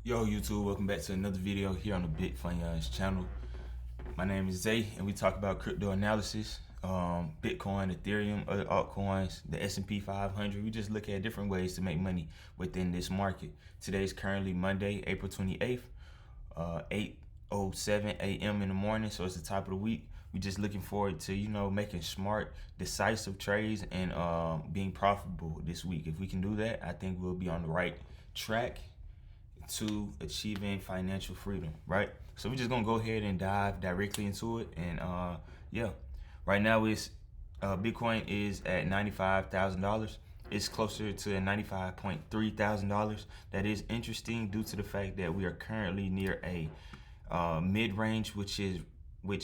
Yo YouTube, welcome back to another video here on the Big Fun channel. My name is Zay and we talk about crypto analysis, Bitcoin, Ethereum, other altcoins, the S&P 500. We just look at different ways to make money within this market. Today is currently Monday, April 28th, 8:07 a.m. in the morning, so it's the top of the week. We're just looking forward to, making smart, decisive trades and being profitable this week. If we can do that, I think we'll be on the right track to achieving financial freedom, right? So we're just gonna go ahead and dive directly into it. And yeah, right now it's Bitcoin is at $95,000. It's closer to $95.3 thousand. That is interesting due to the fact that we are currently near a mid-range, which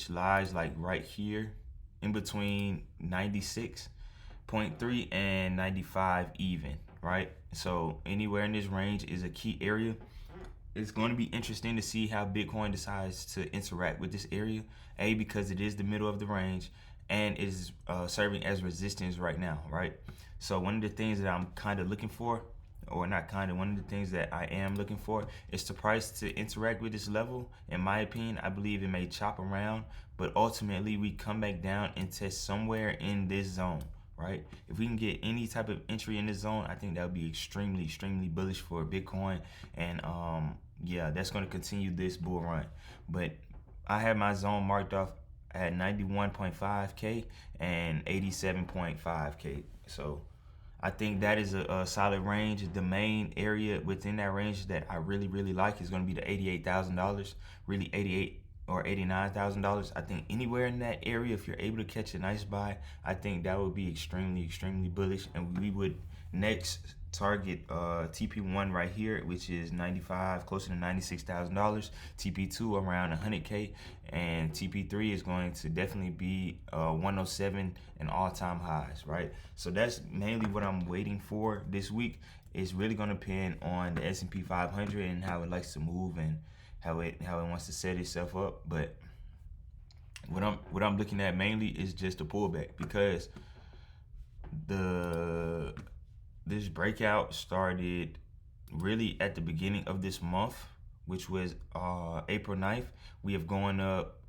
lies like right here in between 96.3 and 95 even, right? So anywhere in this range is a key area. It's going to be interesting to see how Bitcoin decides to interact with this area. A, because it is the middle of the range and is serving as resistance right now, right? So one of the things that I'm kind of looking for, or not kind of, one of the things that I am looking for is the price to interact with this level. In my opinion, I believe it may chop around, but ultimately we come back down and test somewhere in this zone, right? If we can get any type of entry in this zone, I think that would be extremely, extremely bullish for Bitcoin. And yeah, that's going to continue this bull run. But I have my zone marked off at 91.5K and 87.5K. So I think that is a solid range. The main area within that range that I really, really like is going to be the $88,000, really $88,000 or $89,000. I think anywhere in that area, if you're able to catch a nice buy, I think that would be extremely, extremely bullish. And we would next target TP1 right here, which is 95, closer to $96,000. TP2 around 100K, and TP3 is going to definitely be 107 and all-time highs, right? So that's mainly what I'm waiting for this week. It's really going to depend on the S&P 500 and how it likes to move and how it wants to set itself up. But what I'm looking at mainly is just a pullback, because this breakout started really at the beginning of this month, which was April 9th. We have gone up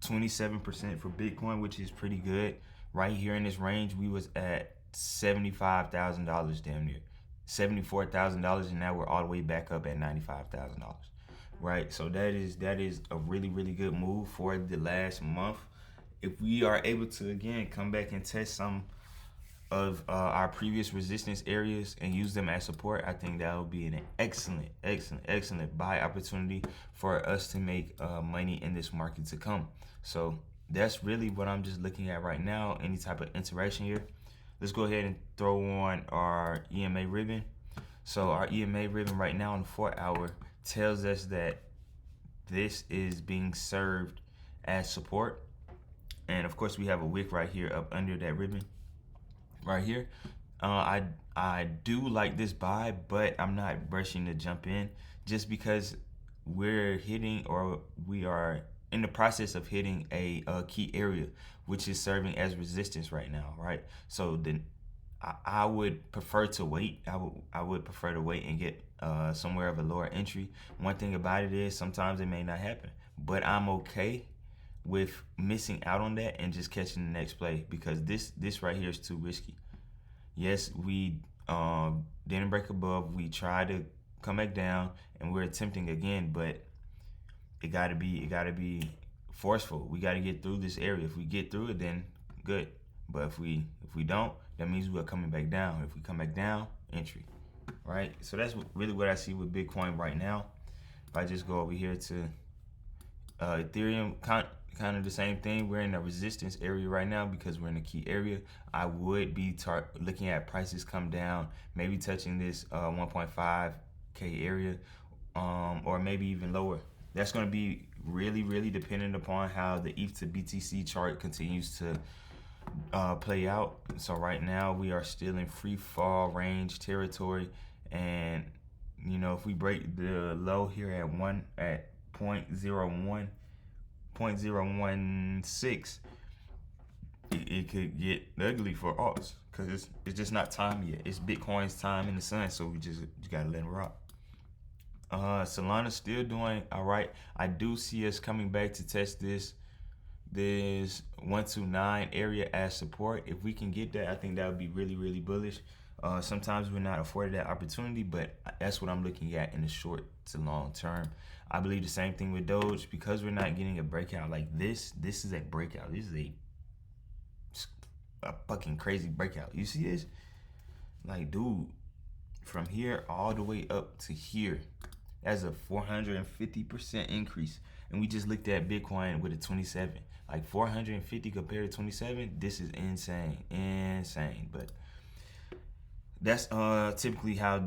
27% for Bitcoin, which is pretty good. Right here in this range, we was at $75,000 damn near. $74,000, and now we're all the way back up at $95,000. Right, so that is a really, really good move for the last month. If we are able to again come back and test some of our previous resistance areas and use them as support, I think that would be an excellent buy opportunity for us to make money in this market to come. So that's really what I'm just looking at right now. Any type of interaction here. Let's go ahead and throw on our EMA ribbon. So our EMA ribbon right now on the 4-hour tells us that this is being served as support. And of course we have a wick right here up under that ribbon right here. I do like this buy, but I'm not rushing to jump in just because we're hitting, or we are in the process of hitting a key area, which is serving as resistance right now, right? So then I would prefer to wait. I would prefer to wait and get somewhere of a lower entry. One thing about it is sometimes it may not happen, but I'm okay with missing out on that and just catching the next play, because this right here is too risky. Yes, we didn't break above. We tried to come back down, and we're attempting again, but it gotta be forceful. We gotta get through this area. If we get through it, then good. But if we don't, that means we're coming back down. If we come back down, entry, right? So that's really what I see with Bitcoin right now. If I just go over here to Ethereum, kind of the same thing. We're in a resistance area right now because we're in a key area. I would be looking at prices come down, maybe touching this 1.5K area, or maybe even lower. That's going to be really, really dependent upon how the ETH to BTC chart continues to play out. So right now we are still in free fall range territory, and if we break the low here at 0.016, it could get ugly for alts, because it's just not time yet. It's Bitcoin's time in the sun, so we just gotta let it rock. Solana's still doing all right. I do see us coming back to test this 129 area as support. If we can get that, I think that would be really, really bullish. Sometimes we're not afforded that opportunity, but that's what I'm looking at in the short to long term. I believe the same thing with Doge, because we're not getting a breakout like this. This is a breakout. This is a fucking crazy breakout. You see this? Like, dude, from here all the way up to here, that's a 450% increase. And we just looked at Bitcoin with a 27. Like 450 compared to 27, this is insane. Insane. But that's typically how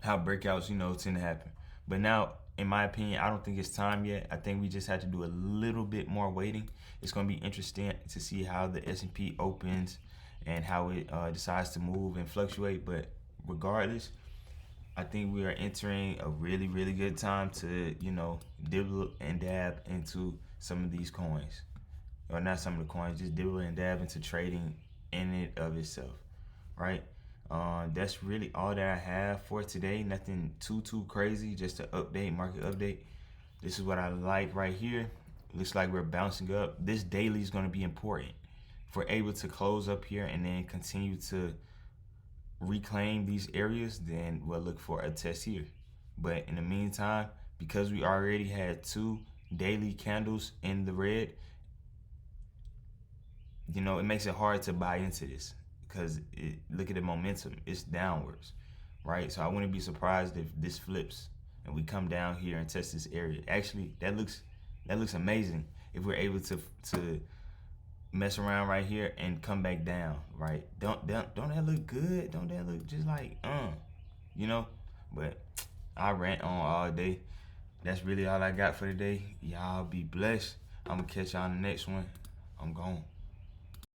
breakouts, tend to happen. But now, in my opinion, I don't think it's time yet. I think we just have to do a little bit more waiting. It's going to be interesting to see how the S&P opens and how it decides to move and fluctuate. But regardless, I think we are entering a really, really good time to, dibble and dab into some of these coins. Or not some of the coins, just dibble and dab into trading in it of itself, right? That's really all that I have for today. Nothing too crazy, just an market update. This is what I like right here. Looks like we're bouncing up. This daily is going to be important. If we're able to close up here and then continue to reclaim these areas, then we'll look for a test here. But in the meantime, because we already had 2 daily candles in the red, it makes it hard to buy into this, because look at the momentum, it's downwards, right? So I wouldn't be surprised if this flips and we come down here and test this area. Actually, that looks amazing if we're able to mess around right here and come back down, right? Don't that look good? Don't that look just like But I rant on all day. That's really all I got for today. Y'all be blessed. I'm gonna catch y'all in the next one. I'm gone.